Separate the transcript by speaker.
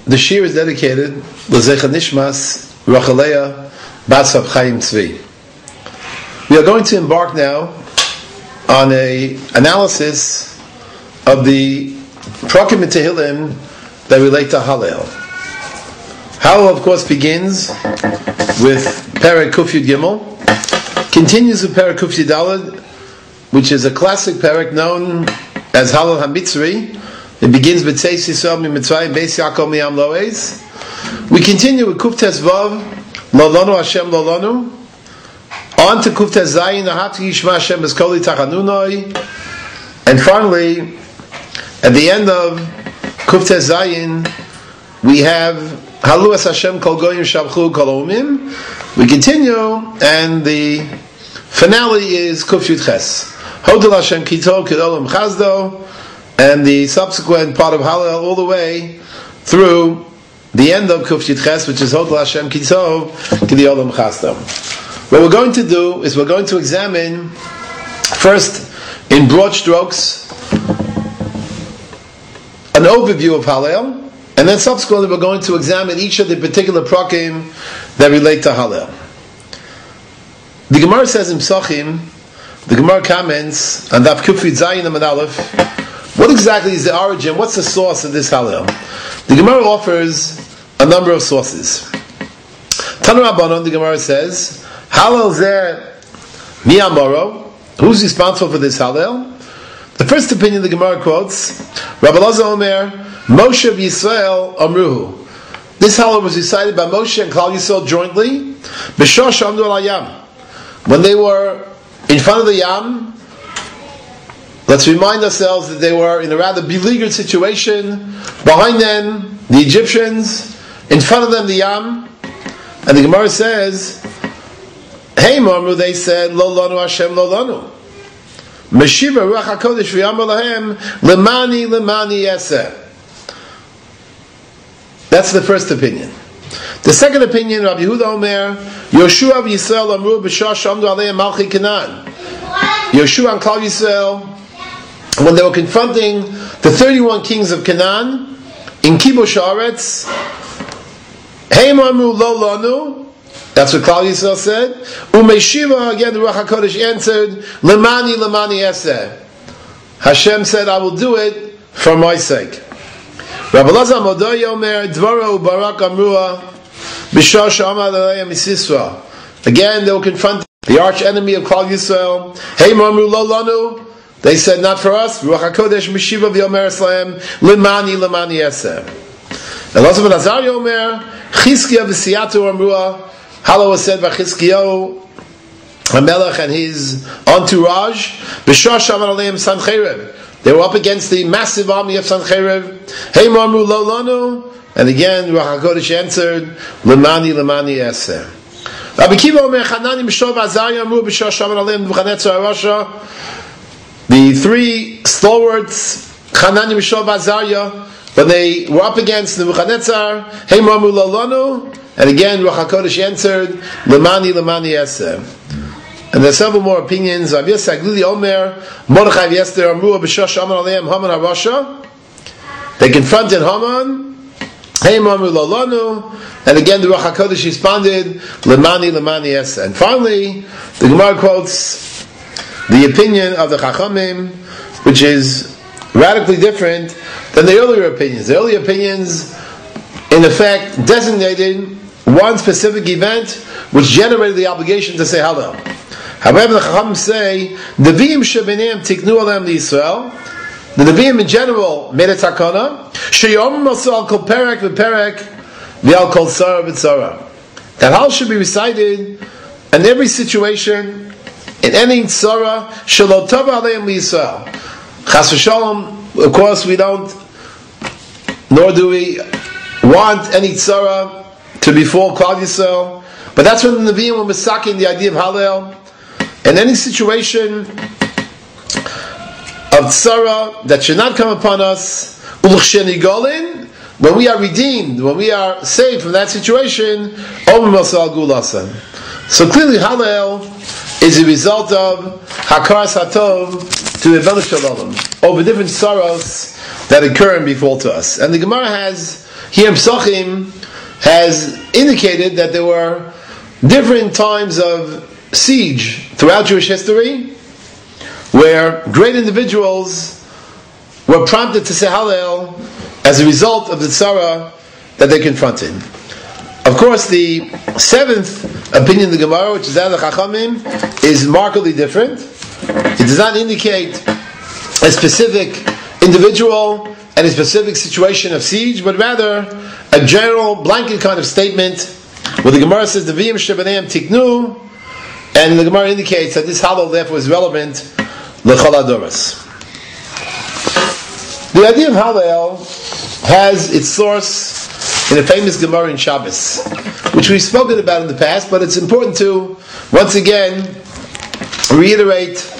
Speaker 1: The shiur is dedicated L'Zecha Nishmas Rachaleya Bas Chaim Tzvi. We are going to embark now on an analysis of the Perekim in Tehillim that relate to Hallel. Hallel, of course, begins with Perek Kuf Yud Gimel, continues with Perek Kuf Yud Daled, which is a classic Perek known as Hallel HaMitzri. It begins with Tzeis Yisrael Mitzrayim Beis Yaakov Miyam Lo'ez. We continue with Kuf Tes Vav Lo Lanu Hashem Lo Lanu, on to Kuf Tes Zayin Ahati Yishma Hashem B'Skoli Tachanunoi, and finally, at the end of Kuf Tes Zayin, we have Halu Es Hashem Kol Goyim Shabchu Kol Omim. We continue, and the finale is Kuf Yud Ches Hodel Hashem Kito Kedolam Chazdo, and the subsequent part of Hallel all the way through the end of Kuf Yud Ches, which is Hodel Hashem Kito Kedolam Chazdo. What we're going to do is we're going to examine first, in broad strokes, an overview of Hallel, and then subsequently we're going to examine each of the particular prakim that relate to Hallel. The Gemara says in Psachim, the Gemara comments on Daf Kuf Yud Zayin Amud Aleph, what exactly is the origin, what's the source of this Hallel? The Gemara offers a number of sources. Tanu Rabbanon, the Gemara says, Hallel zeh mi amaro, who's responsible for this Hallel? The first opinion the Gemara quotes, Rabbi Elazar Omer, Moshe v'Yisrael amruhu. This Hallel was recited by Moshe and Klal Yisrael jointly, b'shah shamdu al hayam. When they were in front of the Yam, let's remind ourselves that they were in a rather beleaguered situation. Behind them, the Egyptians, in front of them, the Yam, and the Gemara says, Hey Marmu, they said, Lo lanu Hashem lo lanu. Meshiva Ruach HaKodesh v'yamar lahem, Lemani lemani yaseh. That's the first opinion. The second opinion, Rabbi Yehuda Omer, Yoshua v'Yisrael amru b'shah shamdu aleim malchi Canaan. Yoshua and Klal Yisrael, when they were confronting the 31 kings of Canaan in Kibush Haaretz, Hey Marmu lo lanu. That's what Klal Yisrael said. Umeshiva, again the Ruach HaKodesh answered, Lemani lemani eseh. Hashem said, I will do it for my sake. Rabbi Elazar Modoi Omer, Dvaro Barak Amrua, B'shah Sha'amad Aleim Yisisra. Again, they were confronting the arch enemy of Klal Yisrael. Hey Marmu lo lanu. They said, not for us. Ruach HaKodesh Meshiva v'Yomer Eslam, Lemani lemani eseh. Elazar ben Azariah Omer, Chizkiah v'Siyatu Amrua. Hallel was said by Chizkiyahu HaMelech and his entourage. B'shah Shaman Aleim Sancherev. They were up against the massive army of Sancherev. Hey Marmu lo lanu. And again, Ruach HaKodesh answered, Lemani lemani eseh. Rabbi Kiva Omer Chanani Mishov Azariah Amru b'shah Shaman Aleim Nebuchadnezzar Rasha. The three stalwarts, Chanani Mishov Azariah, when they were up against Nebuchadnezzar, Hey Marmu lo lanu. And again, Ruach HaKodesh answered, Lemani lemani eseh. And there are several more opinions. Rabbi Yosef Glili Omer, Mordechai v'Esther Amru b'shah shaman aleim Haman HaRasha. They confronted Haman, Hey Marmu lo lanu. And again, the Ruach HaKodesh responded, Lemani lemani eseh. And finally, the Gemara quotes the opinion of the Chachamim, which is radically different than the earlier opinions. The earlier opinions, in effect, designated one specific event which generated the obligation to say Hallel. However, the Chachamim say, Nevi'im shebeneim tiknu alem liYisrael. The Nevi'im in general made a takana, sheyom masal kol perek v'perek v'al kol tzara v'tzara. That Hallel should be recited in every situation, in any tzara, shelo tov aleim liYisrael. Chas v'shalom, of course we don't, nor do we want any tzara to befall Klal Yisrael, but that's when the Nevi'im were misaking the idea of Hallel. In any situation of tzara that should not come upon us, when we are redeemed, when we are saved from that situation, so clearly Hallel is a result of Hakaras Hatov to Rebbeinu Shalom over different sorrows that occur and befall to us. And the Gemara has here Psachim has indicated that there were different times of siege throughout Jewish history where great individuals were prompted to say Hallel as a result of the tzara that they confronted. Of course, the seventh opinion of the Gemara, which is that of the Chachamim, is markedly different. It does not indicate a specific individual and a specific situation of siege, but rather a general blanket kind of statement where the Gemara says, Devim shebaneim tiknu, and the Gemara indicates that this Hallel therefore is relevant l'chol hadoros. The idea of Hallel has its source in a famous Gemara in Shabbos, which we've spoken about in the past, but it's important to once again reiterate